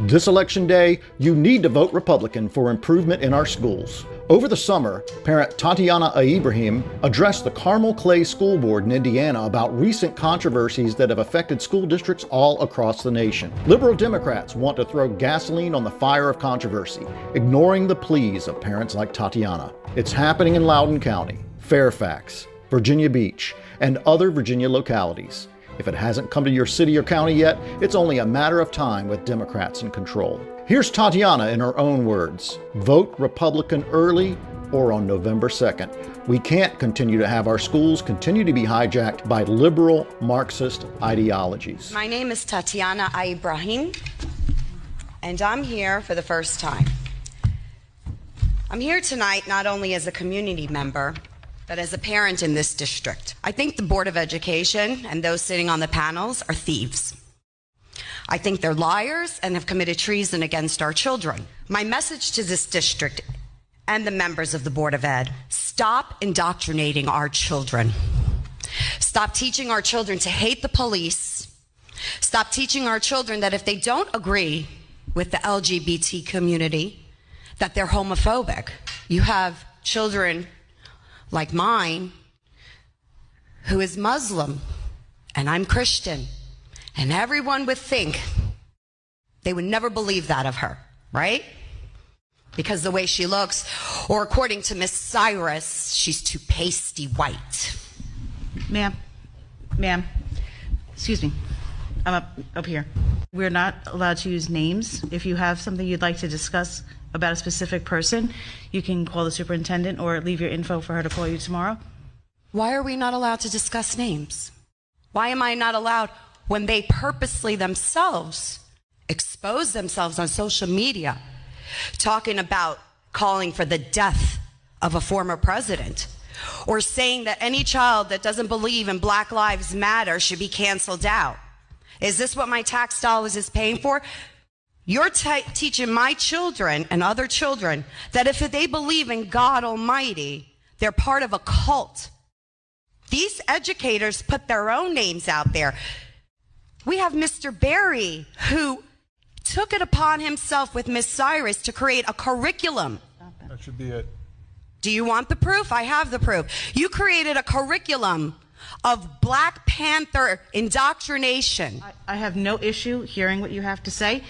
This election day, you need to vote Republican for improvement in our schools. Over the summer, parent Tatiana Ibrahim addressed the Carmel-Clay School Board in Indiana about recent controversies that have affected school districts all across the nation. Liberal Democrats want to throw gasoline on the fire of controversy, ignoring the pleas of parents like Tatiana. It's happening in Loudoun County, Fairfax, Virginia Beach, and other Virginia localities. If it hasn't come to your city or county yet, it's only a matter of time with Democrats in control. Here's Tatiana in her own words. Vote Republican early or on November 2nd. We can't continue to have our schools continue to be hijacked by liberal Marxist ideologies. My name is Tatiana Ibrahim, and I'm here for the first time. I'm here tonight not only as a community member, but as a parent in this district. I think the Board of Education and those sitting on the panels are thieves. I think they're liars and have committed treason against our children. My message to this district and the members of the Board of Ed: stop indoctrinating our children. Stop teaching our children to hate the police. Stop teaching our children that if they don't agree with the LGBT community, that they're homophobic. You have children like mine who is Muslim, and I'm Christian. And everyone would think, they would never believe that of her, right? Because the way she looks, or according to Miss Cyrus, she's too pasty white. Ma'am, excuse me. I'm up here. We're not allowed to use names. If you have something you'd like to discuss about a specific person, you can call the superintendent or leave your info for her to call you tomorrow. Why are we not allowed to discuss names? Why am I not allowed when they purposely themselves expose themselves on social media, talking about calling for the death of a former president, or saying that any child that doesn't believe in Black Lives Matter should be canceled out? Is this what my tax dollars is paying for? You're teaching my children and other children that if they believe in God Almighty, they're part of a cult. These educators put their own names out there. We have Mr. Barry, who took it upon himself with Miss Cyrus to create a curriculum. That should be it. Do you want the proof? I have the proof. You created a curriculum of Black Panther indoctrination. I have no issue hearing what you have to say,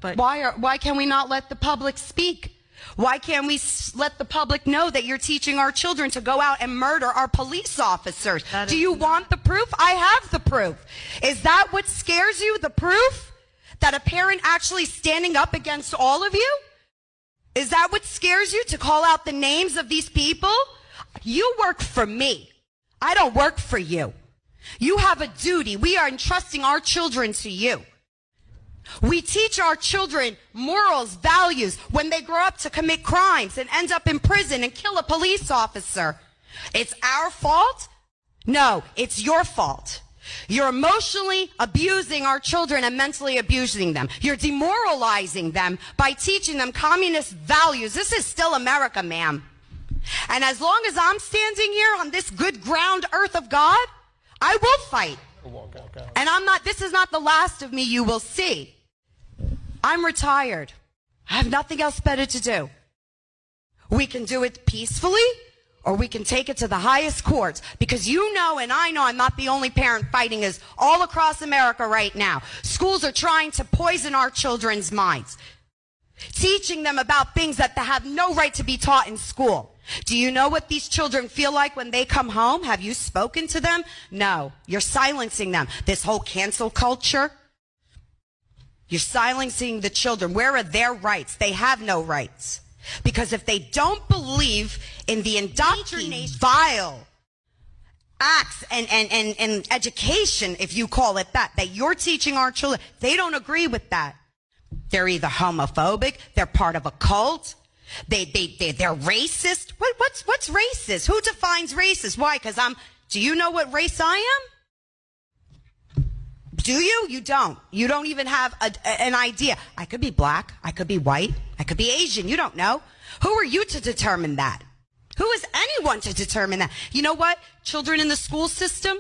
but why can we not let the public speak? Why can't we let the public know that you're teaching our children to go out and murder our police officers? Do you want the proof? I have the proof. Is that what scares you, the proof? That a parent actually standing up against all of you? Is that what scares you, to call out the names of these people? You work for me. I don't work for you. You have a duty. We are entrusting our children to you. We teach our children morals, values, when they grow up to commit crimes and end up in prison and kill a police officer. It's our fault? No, it's your fault. You're emotionally abusing our children and mentally abusing them. You're demoralizing them by teaching them communist values. This is still America, ma'am. And as long as I'm standing here on this good ground earth of God, I will fight. And this is not the last of me you will see. I'm retired. I have nothing else better to do. We can do it peacefully, or we can take it to the highest courts, because you know and I know I'm not the only parent fighting this all across America right now. Schools are trying to poison our children's minds, teaching them about things that they have no right to be taught in school. Do you know what these children feel like when they come home? Have you spoken to them? No, you're silencing them. This whole cancel culture, you're silencing the children. Where are their rights? They have no rights. Because if they don't believe in the indoctrination, vile acts and education, if you call it that you're teaching our children, they don't agree with that. They're either homophobic, they're part of a cult, they're racist. What's racist? Who defines racist? Why? Because do you know what race I am? Do you? You don't. You don't even have an idea. I could be black. I could be white. I could be Asian. You don't know. Who are you to determine that? Who is anyone to determine that? You know what? Children in the school system,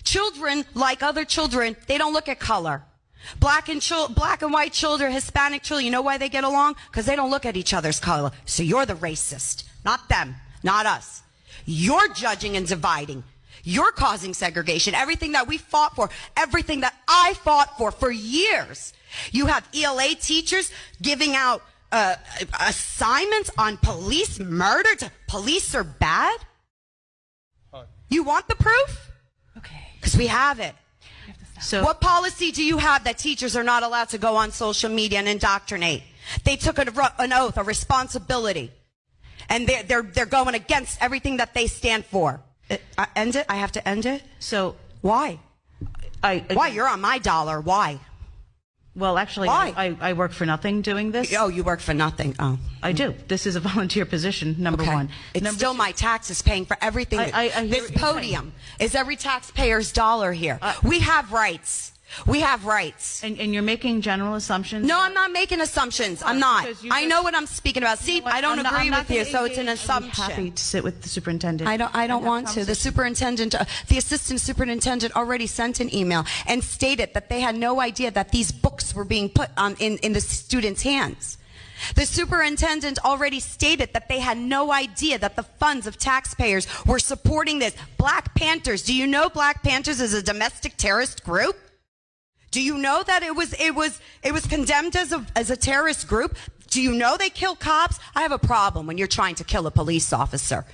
children like other children, they don't look at color. Black and white children, Hispanic children, you know why they get along? Because they don't look at each other's color. So you're the racist, not them, not us. You're judging and dividing. You're causing segregation. Everything that we fought for, everything that I fought for years. You have ELA teachers giving out assignments on police murder. Police are bad? You want the proof? Okay. Because we have it. So What policy do you have that teachers are not allowed to go on social media and indoctrinate? They took an oath, a responsibility, and they're going against everything that they stand for. End it? I have to end it? So Why? Why? You're on my dollar. Why? Well, actually, Why? I work for nothing doing this. Oh, you work for nothing. Oh. I do. This is a volunteer position, number Okay. one. It's Number still two- my taxes paying for everything. I hear This what you're podium is every taxpayer's dollar here. We have rights. We have rights. And you're making general assumptions. No, I'm not making assumptions. I'm not. Because you I just- know what I'm speaking about. See, I don't agree with you, so it's an I'm assumption. happy to sit with the superintendent. I don't want to. The superintendent, the assistant superintendent already sent an email and stated that they had no idea that these books were being put in the students' hands. The superintendent already stated that they had no idea that the funds of taxpayers were supporting this. Black Panthers. Do you know Black Panthers is a domestic terrorist group? Do you know that it was condemned as a terrorist group? Do you know they kill cops? I have a problem when you're trying to kill a police officer.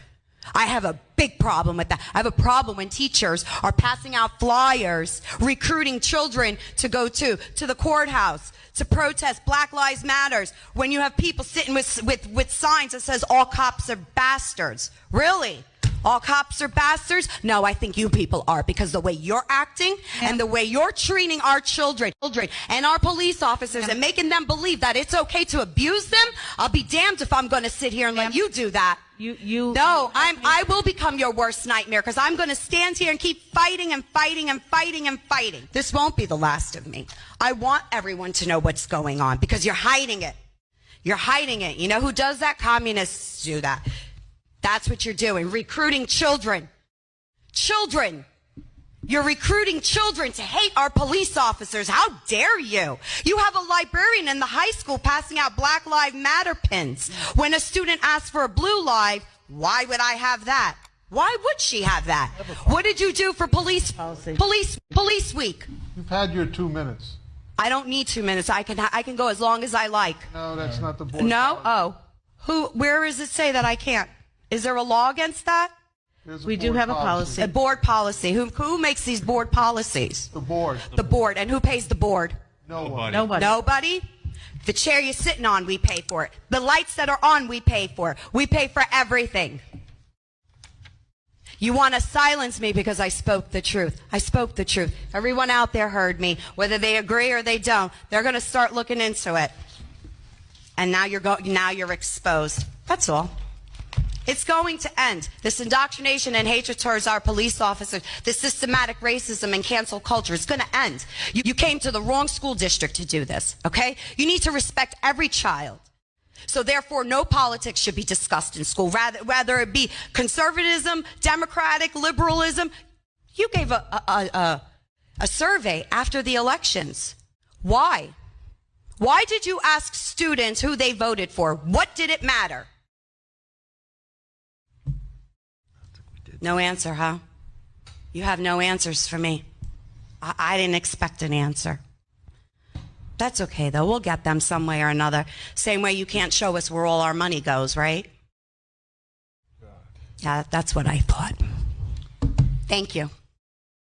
I have a big problem with that. I have a problem when teachers are passing out flyers, recruiting children to go to the courthouse, to protest Black Lives Matters, when you have people sitting with signs that says all cops are bastards. Really? All cops are bastards? No, I think you people are, because the way you're acting and the way you're treating our children and our police officers and making them believe that it's okay to abuse them, I'll be damned if I'm going to sit here and let you do that. No, I will become your worst nightmare, because I'm going to stand here and keep fighting and fighting and fighting and fighting. This won't be the last of me. I want everyone to know what's going on, because you're hiding it. You're hiding it. You know who does that? Communists do that. That's what you're doing, recruiting children. Children. You're recruiting children to hate our police officers. How dare you? You have a librarian in the high school passing out Black Lives Matter pins. When a student asks for a blue live, why would I have that? Why would she have that? What did you do for police week? You've had your 2 minutes. I don't need 2 minutes. I can go as long as I like. No, that's not the board. No? Oh. Where does it say that I can't? Is there a law against that? We do have a policy. A board policy. Who makes these board policies? The board. The board. And who pays the board? No one. Nobody. Nobody? The chair you're sitting on, we pay for it. The lights that are on, we pay for. We pay for everything. You want to silence me because I spoke the truth. I spoke the truth. Everyone out there heard me. Whether they agree or they don't, they're going to start looking into it. And now you're exposed. That's all. It's going to end. This indoctrination and hatred towards our police officers, this systematic racism and cancel culture is going to end. You came to the wrong school district to do this, okay? You need to respect every child. So therefore, no politics should be discussed in school, whether it be conservatism, democratic, liberalism. You gave a survey after the elections. Why? Why did you ask students who they voted for? What did it matter? No answer, huh? You have no answers for me. I didn't expect an answer. That's okay, though. We'll get them some way or another. Same way you can't show us where all our money goes, right? Yeah, that's what I thought. Thank you.